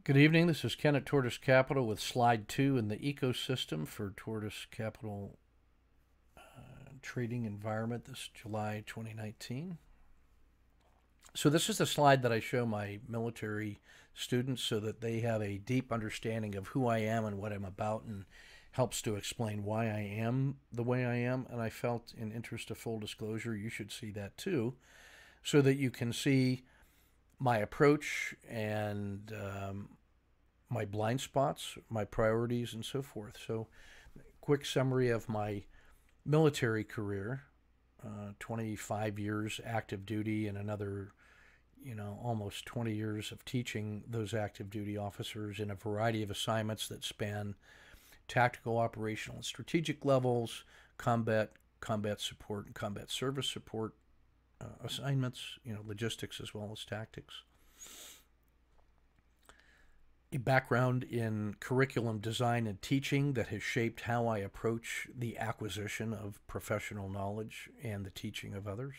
Good evening. This is Ken at Tortoise Capital with slide 2 in the ecosystem for Tortoise Capital trading environment this July 2019. So this is the slide that I show my military students so that they have a deep understanding of who I am and what I'm about, and helps to explain why I am the way I am. And I felt, in interest of full disclosure, you should see that too, so that you can see my approach and my blind spots, my priorities, and so forth. So, quick summary of my military career: 25 years active duty, and another, almost 20 years of teaching those active duty officers in a variety of assignments that span tactical, operational, and strategic levels, combat support, and combat service support assignments, logistics as well as tactics. A background in curriculum design and teaching that has shaped how I approach the acquisition of professional knowledge and the teaching of others.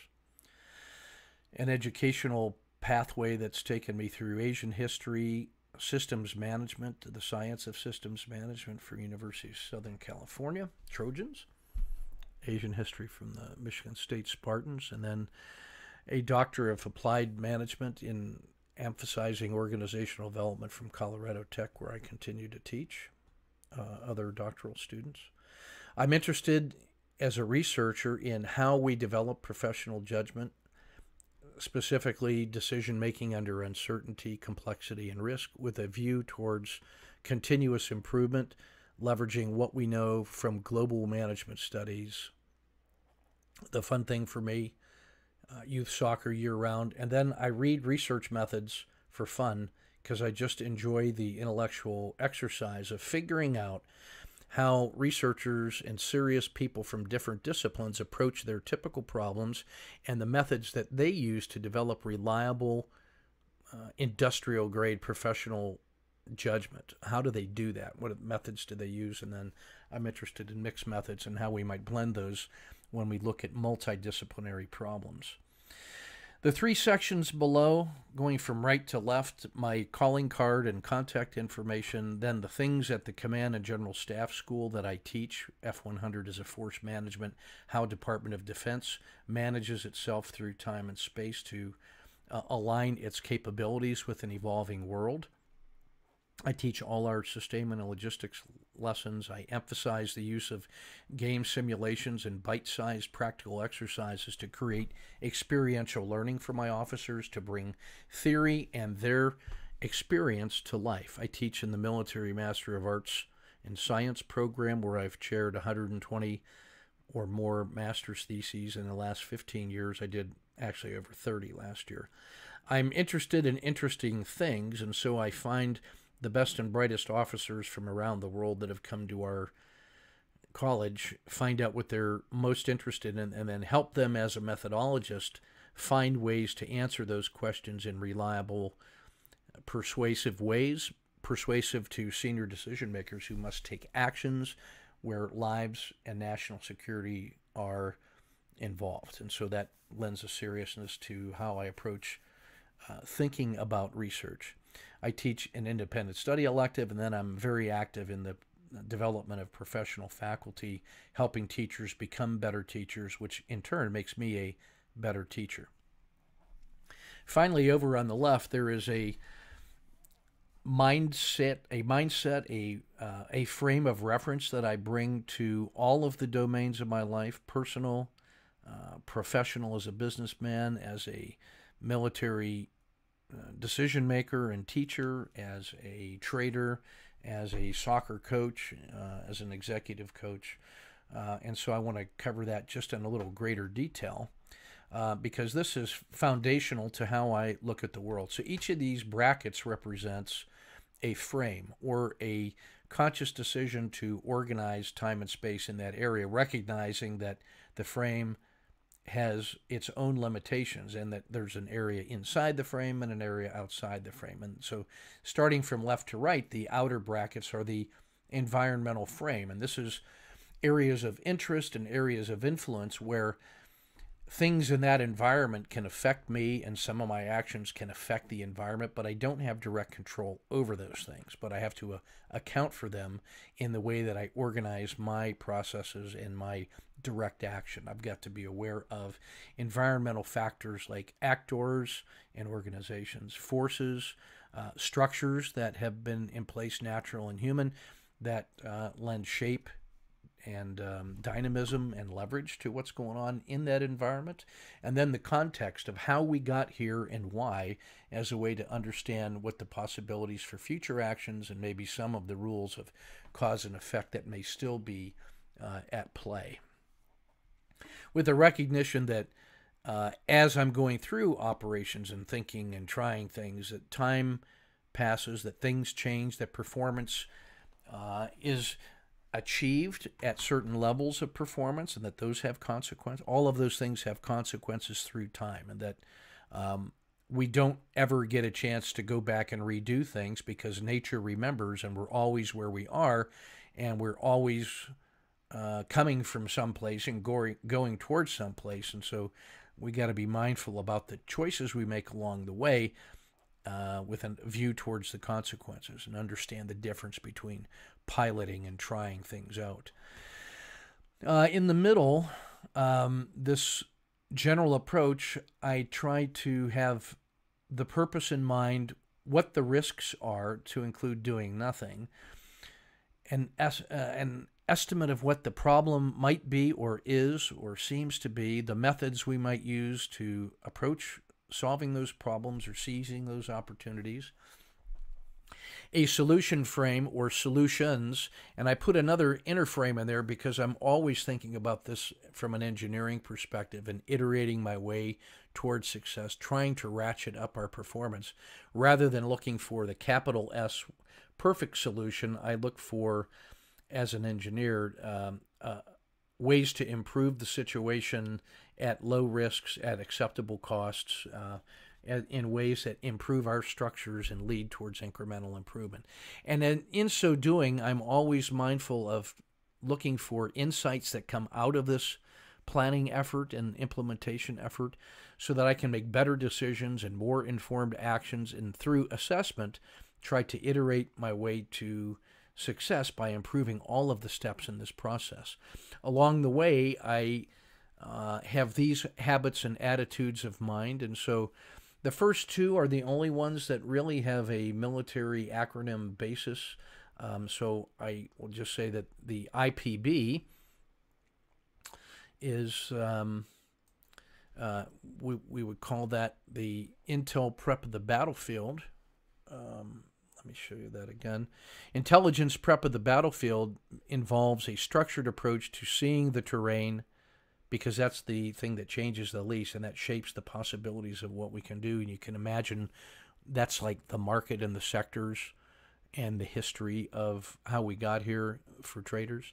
An educational pathway that's taken me through Asian history, systems management, the science of systems management for University of Southern California, Trojans, Asian history from the Michigan State Spartans, and then a Doctor of Applied Management in emphasizing organizational development from Colorado Tech, where I continue to teach other doctoral students. I'm interested as a researcher in how we develop professional judgment, specifically decision-making under uncertainty, complexity, and risk, with a view towards continuous improvement, leveraging what we know from global management studies. The fun thing for me, youth soccer year-round, and then I read research methods for fun because I just enjoy the intellectual exercise of figuring out how researchers and serious people from different disciplines approach their typical problems and the methods that they use to develop reliable, industrial-grade professional judgment. How do they do that? What methods do they use? And then I'm interested in mixed methods and how we might blend those when we look at multidisciplinary problems. The three sections below, going from right to left, my calling card and contact information, then the things at the Command and General Staff School that I teach. F-100 is a force management, how Department of Defense manages itself through time and space to align its capabilities with an evolving world. I teach all our sustainment and logistics lessons. I emphasize the use of game simulations and bite-sized practical exercises to create experiential learning for my officers, to bring theory and their experience to life. I teach in the Military Master of Arts and Science program, where I've chaired 120 or more master's theses in the last 15 years. I did actually over 30 last year. I'm interested in interesting things, and so I find the best and brightest officers from around the world that have come to our college, find out what they're most interested in, and then help them as a methodologist find ways to answer those questions in reliable, persuasive ways, persuasive to senior decision makers who must take actions where lives and national security are involved. And so that lends a seriousness to how I approach thinking about research. I teach an independent study elective, and then I'm very active in the development of professional faculty, helping teachers become better teachers, which in turn makes me a better teacher. Finally, over on the left, there is a mindset, a frame of reference that I bring to all of the domains of my life: personal, professional as a businessman, as a military decision maker and teacher, as a trader, as a soccer coach, as an executive coach. And so I want to cover that just in a little greater detail because this is foundational to how I look at the world. So each of these brackets represents a frame or a conscious decision to organize time and space in that area, recognizing that the frame has its own limitations and that there's an area inside the frame and an area outside the frame. And so starting from left to right, the outer brackets are the environmental frame. And this is areas of interest and areas of influence where things in that environment can affect me, and some of my actions can affect the environment, but I don't have direct control over those things. But I have to account for them in the way that I organize my processes and my direct action. I've got to be aware of environmental factors like actors and organizations, forces, structures that have been in place, natural and human, that lend shape and dynamism and leverage to what's going on in that environment, and then the context of how we got here and why, as a way to understand what the possibilities for future actions and maybe some of the rules of cause and effect that may still be at play. With the recognition that as I'm going through operations and thinking and trying things, that time passes, that things change, that performance is achieved at certain levels of performance, and that those have consequences. All of those things have consequences through time, and that we don't ever get a chance to go back and redo things, because nature remembers, and we're always where we are, and we're always coming from someplace and going towards someplace. And so we got to be mindful about the choices we make along the way, with a view towards the consequences, and understand the difference between piloting and trying things out. In the middle, this general approach, I try to have the purpose in mind, what the risks are, to include doing nothing, and an estimate of what the problem might be or is or seems to be, the methods we might use to approach solving those problems or seizing those opportunities, a solution frame or solutions, and I put another inner frame in there because I'm always thinking about this from an engineering perspective and iterating my way towards success, trying to ratchet up our performance. Rather than looking for the capital S perfect solution, I look for, as an engineer, ways to improve the situation at low risks, at acceptable costs, in ways that improve our structures and lead towards incremental improvement. And then in so doing, I'm always mindful of looking for insights that come out of this planning effort and implementation effort, so that I can make better decisions and more informed actions, and through assessment, try to iterate my way to success by improving all of the steps in this process. Along the way, I have these habits and attitudes of mind, and so the first two are the only ones that really have a military acronym basis. So I will just say that the IPB is, we would call that the Intel Prep of the Battlefield. Let me show you that again. Intelligence prep of the battlefield involves a structured approach to seeing the terrain, because that's the thing that changes the least, and that shapes the possibilities of what we can do. And you can imagine that's like the market and the sectors and the history of how we got here for traders.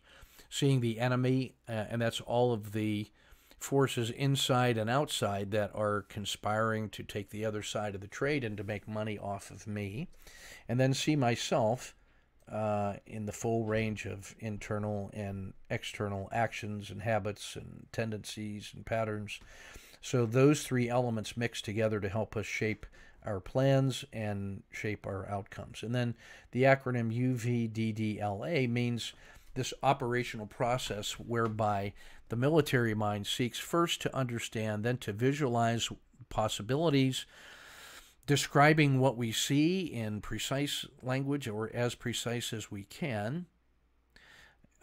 Seeing the enemy, and that's all of the forces inside and outside that are conspiring to take the other side of the trade and to make money off of me. And then see myself in the full range of internal and external actions and habits and tendencies and patterns. So those three elements mix together to help us shape our plans and shape our outcomes. And then the acronym UVDDLA means this operational process whereby the military mind seeks first to understand, then to visualize possibilities, describing what we see in precise language or as precise as we can,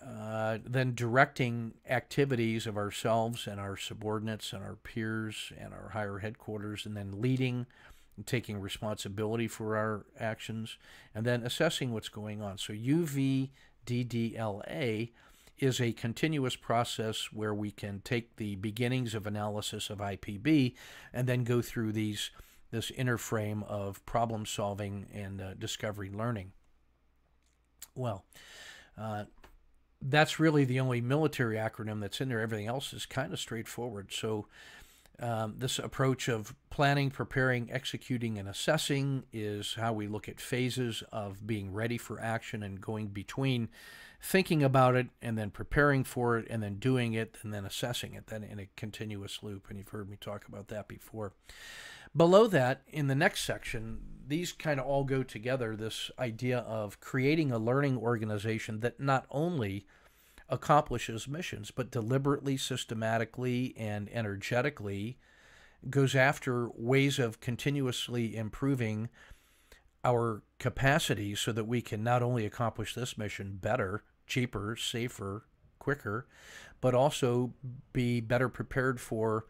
then directing activities of ourselves and our subordinates and our peers and our higher headquarters, and then leading and taking responsibility for our actions, and then assessing what's going on. So UVDDLA is a continuous process where we can take the beginnings of analysis of IPB and then go through this inner frame of problem solving and discovery learning. Well, that's really the only military acronym that's in there. Everything else is kind of straightforward. So This approach of planning, preparing, executing, and assessing is how we look at phases of being ready for action and going between thinking about it and then preparing for it and then doing it and then assessing it, then in a continuous loop. And you've heard me talk about that before. Below that, in the next section, these kind of all go together, this idea of creating a learning organization that not only accomplishes missions, but deliberately, systematically, and energetically goes after ways of continuously improving our capacity so that we can not only accomplish this mission better, cheaper, safer, quicker, but also be better prepared for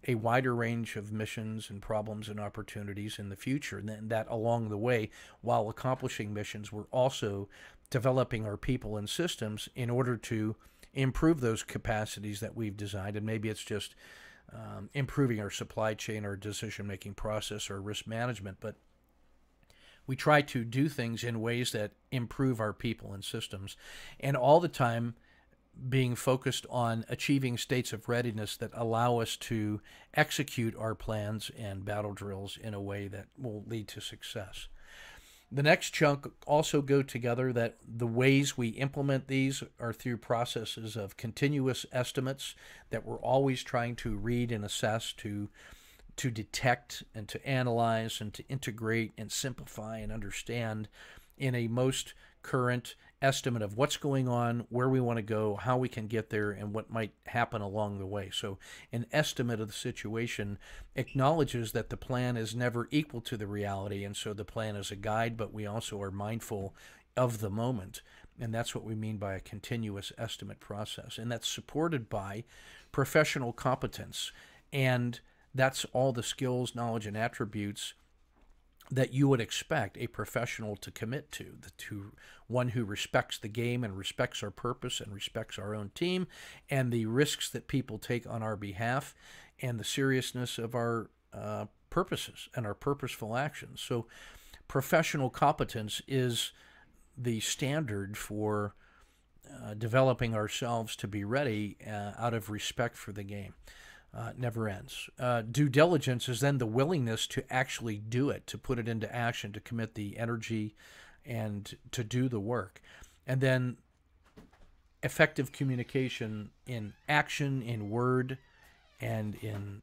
a wider range of missions and problems and opportunities in the future. And then that along the way, while accomplishing missions, we're also developing our people and systems in order to improve those capacities that we've designed. And maybe it's just improving our supply chain or decision-making process or risk management, but we try to do things in ways that improve our people and systems, and all the time being focused on achieving states of readiness that allow us to execute our plans and battle drills in a way that will lead to success. The next chunk also go together, that the ways we implement these are through processes of continuous estimates that we're always trying to read and assess, to detect and to analyze and to integrate and simplify and understand in a most current estimate of what's going on, where we want to go, how we can get there, and what might happen along the way. So an estimate of the situation acknowledges that the plan is never equal to the reality, and so the plan is a guide, but we also are mindful of the moment. And that's what we mean by a continuous estimate process. And that's supported by professional competence. And that's all the skills, knowledge, and attributes that you would expect a professional to commit to one who respects the game and respects our purpose and respects our own team and the risks that people take on our behalf and the seriousness of our purposes and our purposeful actions. So professional competence is the standard for developing ourselves to be ready out of respect for the game. Never ends. Due diligence is then the willingness to actually do it, to put it into action, to commit the energy and to do the work. And then effective communication in action, in word, and in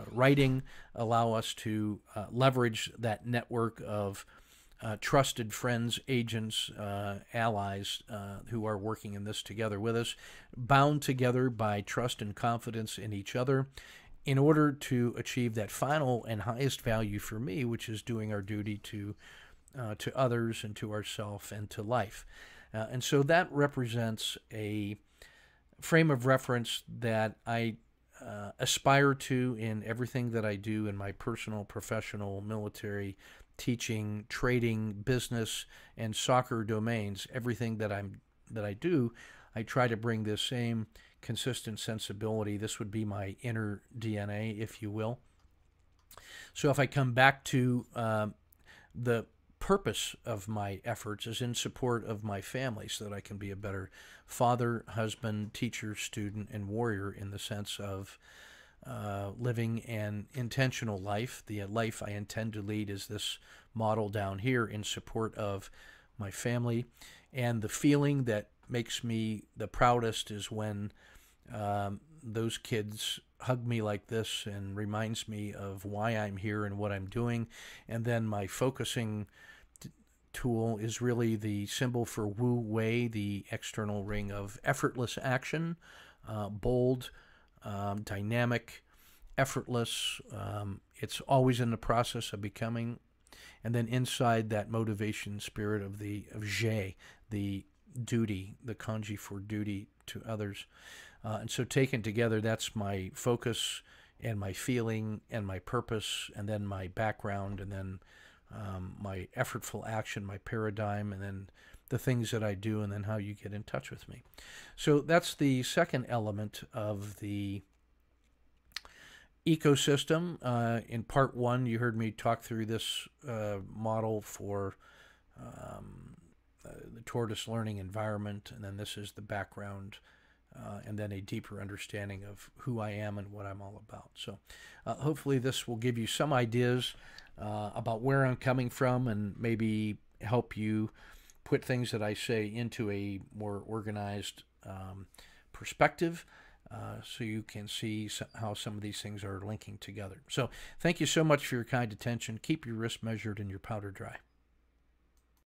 writing allow us to leverage that network of trusted friends, agents, allies who are working in this together with us, bound together by trust and confidence in each other in order to achieve that final and highest value for me, which is doing our duty to others and to ourselves and to life. And so that represents a frame of reference that I aspire to in everything that I do in my personal, professional, military, teaching, trading, business, and soccer domains. Everything that I do, I try to bring this same consistent sensibility. This would be my inner DNA, if you will. So if I come back to the purpose of my efforts is in support of my family so that I can be a better father, husband, teacher, student, and warrior in the sense of living an intentional life. The life I intend to lead is this model down here in support of my family. And the feeling that makes me the proudest is when those kids hug me like this and reminds me of why I'm here and what I'm doing. And then my focusing tool is really the symbol for Wu Wei, the external ring of effortless action, bold, dynamic, effortless. It's always in the process of becoming. And then inside that motivation spirit of Jie, the duty, the kanji for duty to others. And so taken together, that's my focus and my feeling and my purpose, and then my background, and then my effortful action, my paradigm, and then the things that I do, and then how you get in touch with me. So that's the second element of the ecosystem. In part one, you heard me talk through this model for the tortoise learning environment, and then this is the background and then a deeper understanding of who I am and what I'm all about. So hopefully this will give you some ideas about where I'm coming from and maybe help you put things that I say into a more organized perspective, so you can see how some of these things are linking together. So thank you so much for your kind attention. Keep your wrist measured and your powder dry.